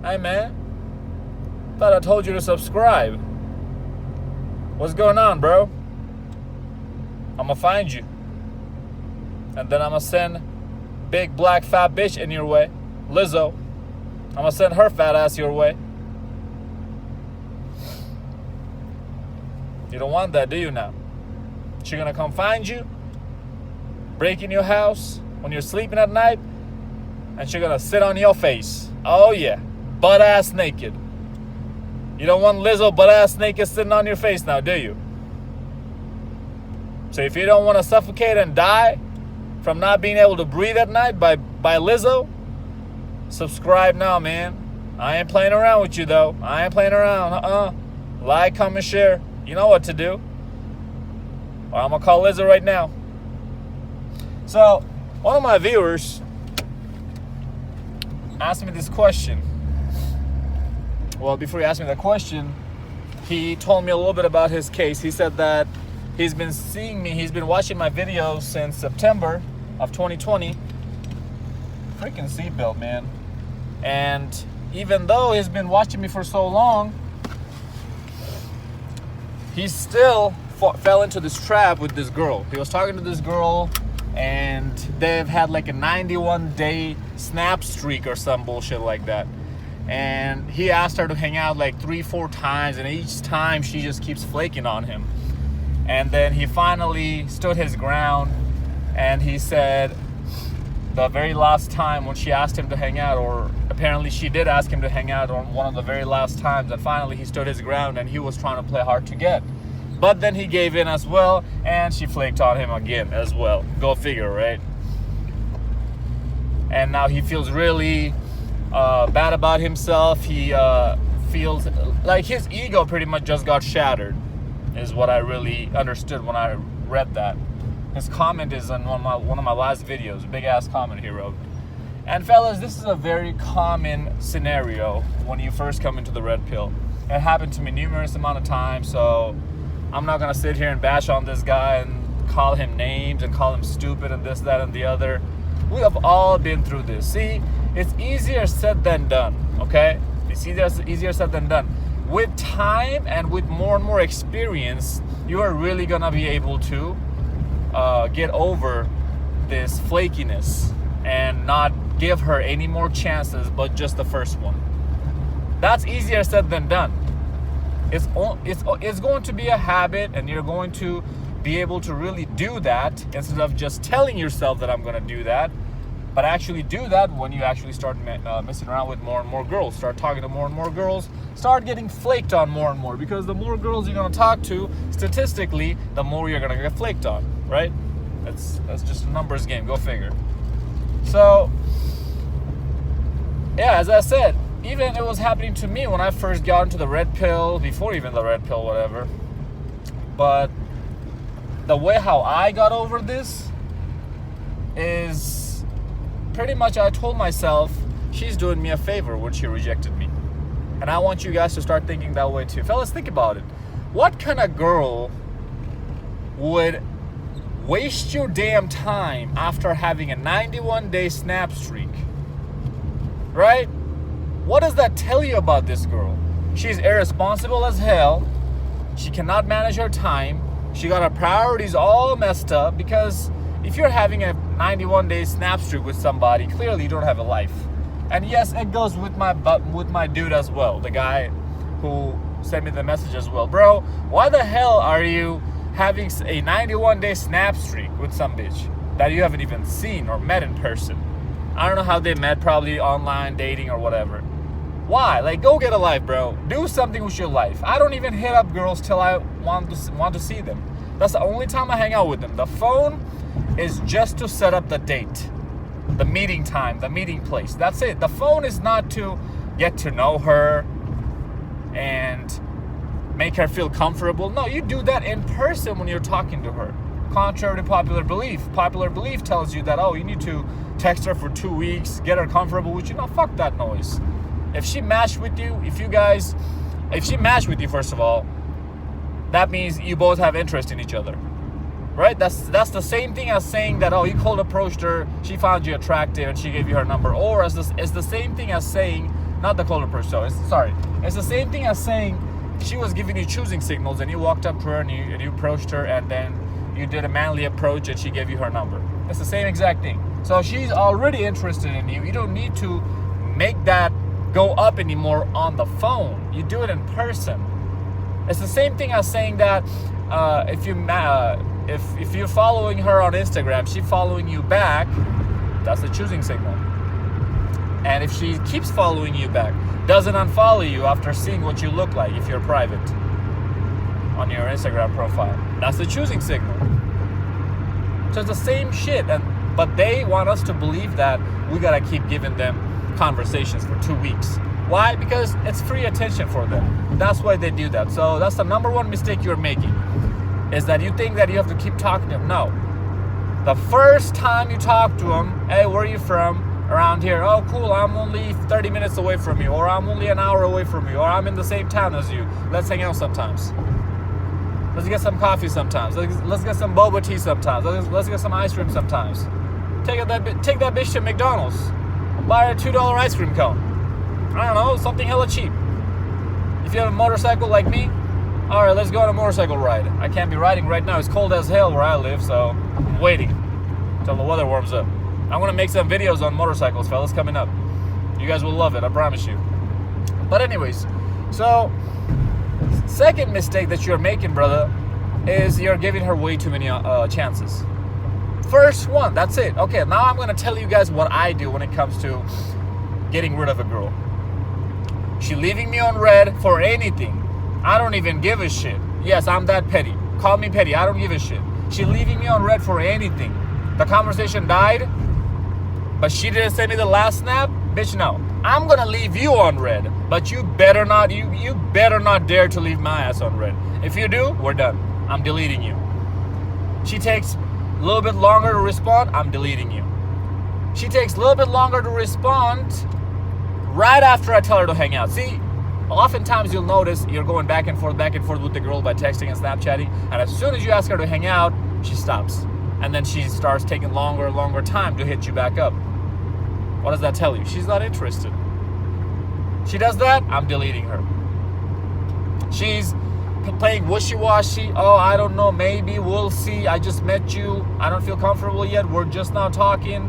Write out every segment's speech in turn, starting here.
Hey man, thought I told you to subscribe. What's going on, bro? I'ma find you. And then I'ma send big black fat bitch in your way, Lizzo. I'ma send her fat ass your way. You don't want that, do you now? She gonna come find you, break in your house when you're sleeping at night, and she gonna sit on your face. Oh yeah, butt ass naked. You don't want Lizzo butt ass naked sitting on your face now, do you? So if you don't want to suffocate and die from not being able to breathe at night by Lizzo, subscribe now, man. I ain't playing around with you though. I ain't playing around. Like, comment, share. You know what to do. Or I'm gonna call Lizzo right now. So one of my viewers asked me this question. Well, before he asked me the question, he told me a little bit about his case. He said that he's been seeing me, he's been watching my videos since September of 2020. Freaking seatbelt, man. And even though he's been watching me for so long, he still fell into this trap with this girl. He was talking to this girl, and they've had like a 91-day snap streak or some bullshit like that. And he asked her to hang out like 3-4 times, and each time she just keeps flaking on him. And then he finally stood his ground, and he said the very last time when she asked him to hang out, or apparently she did ask him to hang out on one of the very last times, and finally he stood his ground, and he was trying to play hard to get. But then he gave in as well, and she flaked on him again as well. Go figure, right? And now he feels really bad about himself. He feels like his ego pretty much just got shattered, is what I really understood when I read that. His comment is on one of my last videos, a big ass comment he wrote. And fellas, this is a very common scenario when you first come into the red pill. It happened to me numerous amount of times, so I'm not gonna sit here and bash on this guy and call him names and call him stupid and this, that, and the other. We have all been through this. See, it's easier said than done, okay? It's easier said than done. With time and with more and more experience, you are really gonna be able to get over this flakiness and not give her any more chances but just the first one. That's easier said than done. It's going to be a habit, and you're going to be able to really do that instead of just telling yourself that I'm going to do that, but actually do that when you actually start messing around with more and more girls, start talking to more and more girls, start getting flaked on more and more, because the more girls you're going to talk to, statistically, the more you're going to get flaked on, right? That's just a numbers game, go figure. So, yeah, as I said, even it was happening to me when I first got into the red pill, before even the red pill, whatever. But the way how I got over this is pretty much I told myself, she's doing me a favor when she rejected me. And I want you guys to start thinking that way too. Fellas, think about it. What kind of girl would waste your damn time after having a 91-day snap streak? Right? What does that tell you about this girl? She's irresponsible as hell. She cannot manage her time. She got her priorities all messed up, because if you're having a 91-day snap streak with somebody, clearly you don't have a life. And yes, it goes with my dude as well, the guy who sent me the message as well. Bro, why the hell are you having a 91-day snap streak with some bitch that you haven't even seen or met in person? I don't know how they met, probably online dating or whatever. Why? Like, go get a life, bro. Do something with your life. I don't even hit up girls till I want to see them. That's the only time I hang out with them. The phone is just to set up the date, the meeting time, the meeting place. That's it. The phone is not to get to know her and make her feel comfortable. No, you do that in person when you're talking to her. Contrary to popular belief. Popular belief tells you that, oh, you need to text her for 2 weeks, get her comfortable with you. No, fuck that noise. If she matched with you, if she matched with you, first of all, that means you both have interest in each other, right? That's the same thing as saying that, oh, you cold approached her, she found you attractive, and she gave you her number. Or it's the same thing as saying not the color person. So it's the same thing as saying she was giving you choosing signals, and you walked up to her and you approached her, and then you did a manly approach and she gave you her number. It's the same exact thing. So she's already interested in you. You don't need to make that go up anymore on the phone. You do it in person. It's the same thing as saying that if you're following her on Instagram, she's following you back. That's a choosing signal. And if she keeps following you back, doesn't unfollow you after seeing what you look like if you're private on your Instagram profile, that's a choosing signal. So it's the same shit, but they want us to believe that we gotta keep giving them conversations for 2 weeks. Why? Because it's free attention for them. That's why they do that. So that's the number one mistake you're making, is that you think that you have to keep talking to them. No. The first time you talk to them, hey, where are you from? Around here. Oh, cool, I'm only 30 minutes away from you, or I'm only an hour away from you, or I'm in the same town as you. Let's hang out sometimes. Let's get some coffee sometimes. Let's get some boba tea sometimes. Let's get some ice cream sometimes. Take that bitch to McDonald's. Buy her a $2 ice cream cone. I don't know, something hella cheap. If you have a motorcycle like me, all right, let's go on a motorcycle ride. I can't be riding right now. It's cold as hell where I live, so I'm waiting until the weather warms up. I'm gonna make some videos on motorcycles, fellas, coming up. You guys will love it, I promise you. But anyways, so second mistake that you're making, brother, is you're giving her way too many chances. First one, that's it. Okay, now I'm gonna tell you guys what I do when it comes to getting rid of a girl. She leaving me on red for anything. I don't even give a shit. Yes, I'm that petty. Call me petty, I don't give a shit. She leaving me on red for anything. The conversation died, but she didn't send me the last snap. Bitch, no. I'm gonna leave you on red, but you better not dare to leave my ass on red. If you do, we're done. I'm deleting you. She takes a little bit longer to respond, I'm deleting you. She takes a little bit longer to respond right after I tell her to hang out. See, oftentimes you'll notice you're going back and forth with the girl by texting and Snapchatting, and as soon as you ask her to hang out, she stops. And then she starts taking longer and longer time to hit you back up. What does that tell you? She's not interested. She does that, I'm deleting her. She's playing wishy-washy. Oh, I don't know, maybe, we'll see. I just met you. I don't feel comfortable yet. We're just now talking.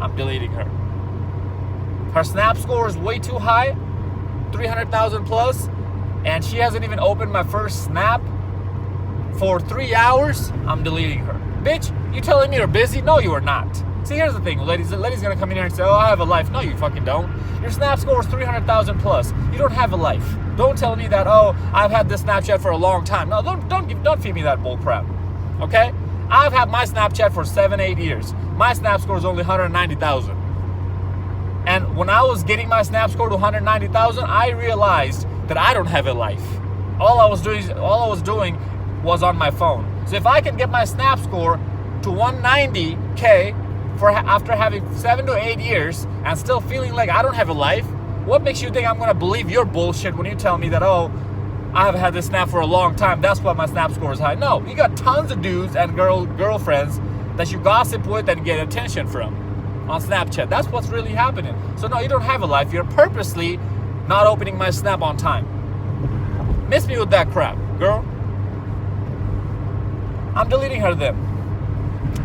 I'm deleting her. Her snap score is way too high, 300,000 plus, and she hasn't even opened my first snap for 3 hours. I'm deleting her. Bitch, you telling me you're busy? No, you are not. See, here's the thing, ladies. The lady's gonna come in here and say, oh, I have a life. No, you fucking don't. Your snap score is 300,000 plus. You don't have a life. Don't tell me that, oh, I've had this Snapchat for a long time. No, don't feed me that bull crap. Okay? I've had my Snapchat for 7-8 years. My snap score is only 190,000. And when I was getting my snap score to 190,000, I realized that I don't have a life. All I was doing was on my phone. So if I can get my snap score to 190K after having 7 to 8 years and still feeling like I don't have a life, what makes you think I'm gonna believe your bullshit when you tell me that, oh, I have had this snap for a long time, that's why my snap score is high? No, you got tons of dudes and girlfriends that you gossip with and get attention from on Snapchat. That's what's really happening. So no, you don't have a life. You're purposely not opening my snap on time. Miss me with that crap, girl. I'm deleting her then.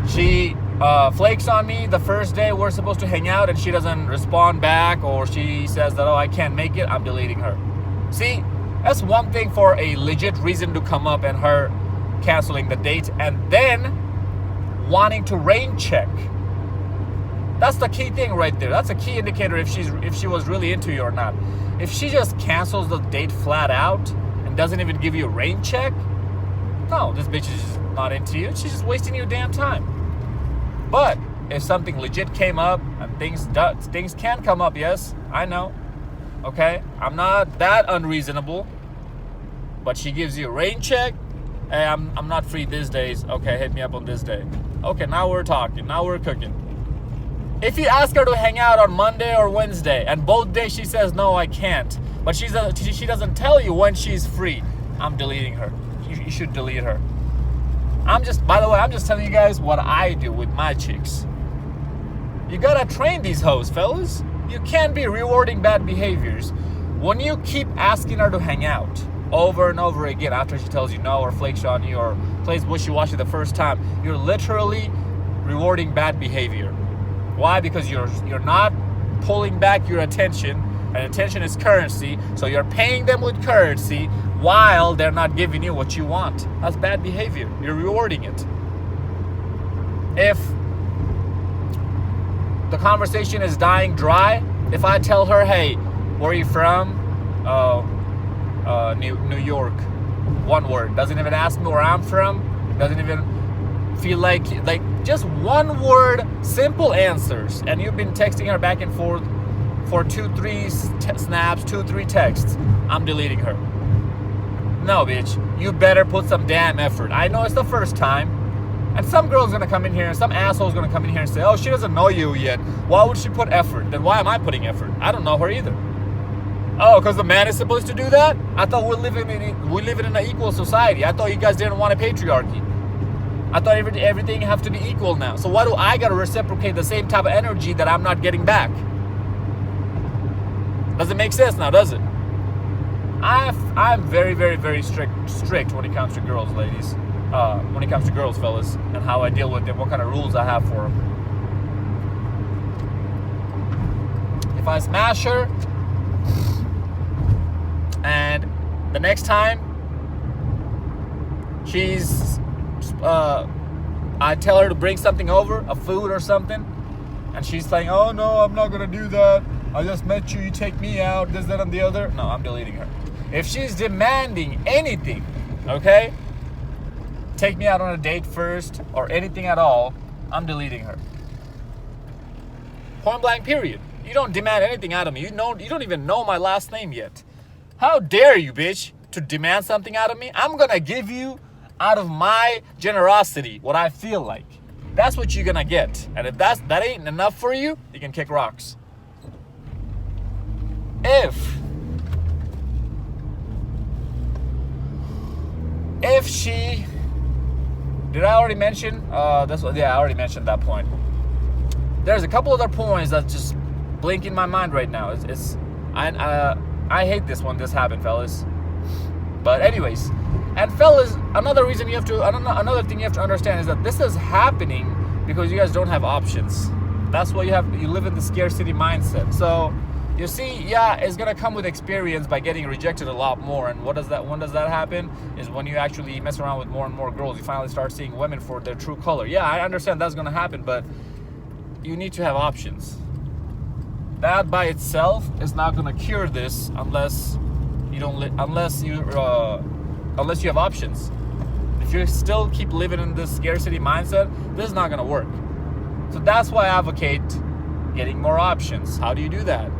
She flakes on me the first day we're supposed to hang out and she doesn't respond back, or she says that, oh, I can't make it. I'm deleting her. See, that's one thing for a legit reason to come up and her canceling the date and then wanting to rain check. That's the key thing right there. That's a key indicator if she was really into you or not. If she just cancels the date flat out and doesn't even give you a rain check, no, this bitch is just not into you. She's just wasting your damn time. But if something legit came up, and things can come up, yes, I know. Okay, I'm not that unreasonable. But she gives you a rain check. Hey, I'm not free these days. Okay, hit me up on this day. Okay, now we're talking. Now we're cooking. If you ask her to hang out on Monday or Wednesday, and both days she says, no, I can't, but she doesn't tell you when she's free, I'm deleting her. You should delete her. By the way, I'm just telling you guys what I do with my chicks. You gotta train these hoes, fellas. You can't be rewarding bad behaviors. When you keep asking her to hang out over and over again after she tells you no or flakes on you or plays wishy-washy the first time, you're literally rewarding bad behavior. Why? Because you're not pulling back your attention, and attention is currency, so you're paying them with currency while they're not giving you what you want. That's bad behavior. You're rewarding it. If the conversation is dying dry, if I tell her, hey, where are you from? New York. One word. Doesn't even ask me where I'm from. Doesn't even feel like just one word, simple answers. And you've been texting her back and forth for 2-3 snaps, 2-3 texts. I'm deleting her. No, bitch. You better put some damn effort. I know it's the first time. And some girl's gonna come in here, and some asshole's gonna come in here and say, oh, she doesn't know you yet. Why would she put effort? Then why am I putting effort? I don't know her either. Oh, because the man is supposed to do that? I thought we live in an equal society. I thought you guys didn't want a patriarchy. I thought everything have to be equal now. So why do I gotta reciprocate the same type of energy that I'm not getting back? Doesn't make sense now, does it? I'm very, very, very strict when it comes to girls, ladies. When it comes to girls, fellas, and how I deal with them, what kind of rules I have for them. If I smash her, and the next time I tell her to bring something over, a food or something, and she's saying, oh no, I'm not gonna do that. I just met you, you take me out, this, that, and the other. No, I'm deleting her. If she's demanding anything, okay? Take me out on a date first or anything at all, I'm deleting her. Point blank, period. You don't demand anything out of me. You don't even know my last name yet. How dare you, bitch, to demand something out of me? I'm gonna give you out of my generosity what I feel like. That's what you're gonna get. And if that ain't enough for you, you can kick rocks. If she, did I already mention this one? Yeah, I already mentioned that point. There's a couple other points that just blink in my mind right now. I hate this when this happened, fellas. But anyways, and fellas, another thing you have to understand is that this is happening because you guys don't have options. That's why you live in the scarcity mindset. So you see, yeah, it's gonna come with experience by getting rejected a lot more. And when does that happen? Is when you actually mess around with more and more girls. You finally start seeing women for their true color. Yeah, I understand that's gonna happen, but you need to have options. That by itself is not gonna cure this unless you have options. If you still keep living in this scarcity mindset, this is not gonna work. So that's why I advocate getting more options. How do you do that?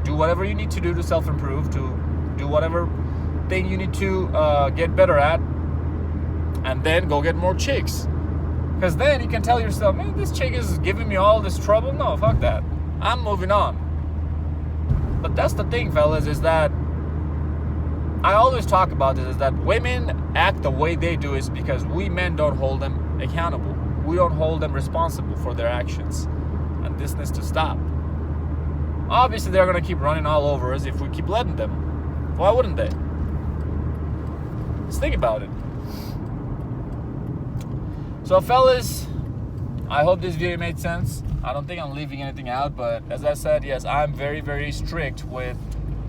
Do whatever you need to do to self-improve, to do whatever thing you need to get better at, and then go get more chicks. Because then you can tell yourself, man, this chick is giving me all this trouble. No, fuck that. I'm moving on. But that's the thing, fellas, is that I always talk about this, is that women act the way they do is because we men don't hold them accountable. We don't hold them responsible for their actions. And this needs to stop. Obviously, they're going to keep running all over us if we keep letting them. Why wouldn't they? Just think about it. So, fellas, I hope this video made sense. I don't think I'm leaving anything out, but as I said, yes, I'm very, very strict with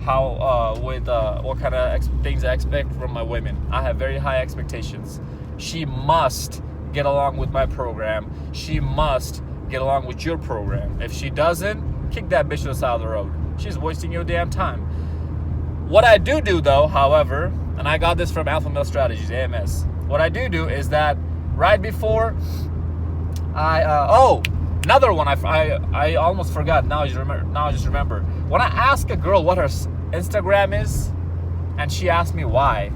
what kind of things I expect from my women. I have very high expectations. She must get along with my program. She must get along with your program. If she doesn't, kick that bitch to the side of the road. She's wasting your damn time. What I do though, however, and I got this from Alpha Male Strategies, AMS. What I do is that right before another one I almost forgot. Now I just remember. When I ask a girl what her Instagram is, and she asked me why.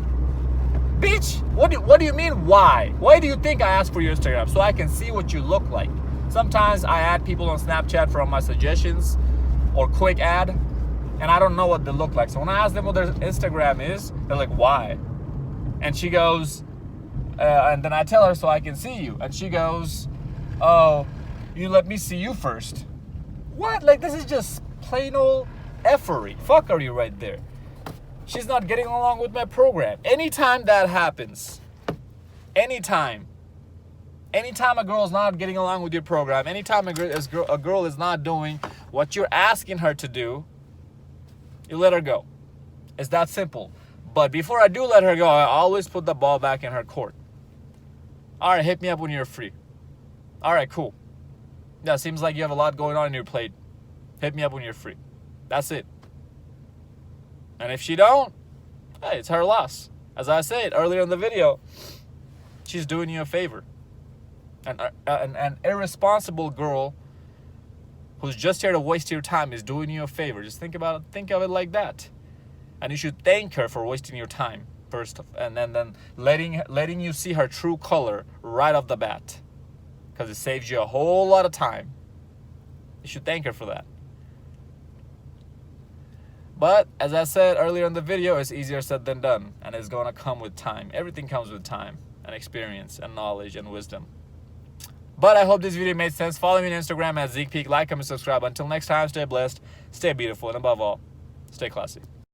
Bitch, what do you mean why? Why do you think I ask for your Instagram? So I can see what you look like. Sometimes I add people on Snapchat from my suggestions or quick ad, and I don't know what they look like. So when I ask them what their Instagram is, they're like, why? And she goes, and then I tell her so I can see you. And she goes, oh, you let me see you first. What? Like, this is just plain old effery, fuckery right there. She's not getting along with my program. Anytime that happens, anytime a girl is not getting along with your program, anytime a girl is not doing what you're asking her to do, you let her go. It's that simple. But before I do let her go, I always put the ball back in her court. All right, hit me up when you're free. All right, cool. Yeah, seems like you have a lot going on in your plate. Hit me up when you're free. That's it. And if she don't, hey, it's her loss. As I said earlier in the video, she's doing you a favor. An irresponsible girl who's just here to waste your time is doing you a favor. Just think of it like that. And you should thank her for wasting your time first, and then letting you see her true color right off the bat, because it saves you a whole lot of time. You should thank her for that. But as I said earlier in the video, it's easier said than done, and it's going to come with time. Everything comes with time and experience and knowledge and wisdom. But I hope this video made sense. Follow me on Instagram at Zeekpeak. Like, comment, subscribe. Until next time, stay blessed, stay beautiful, and above all, stay classy.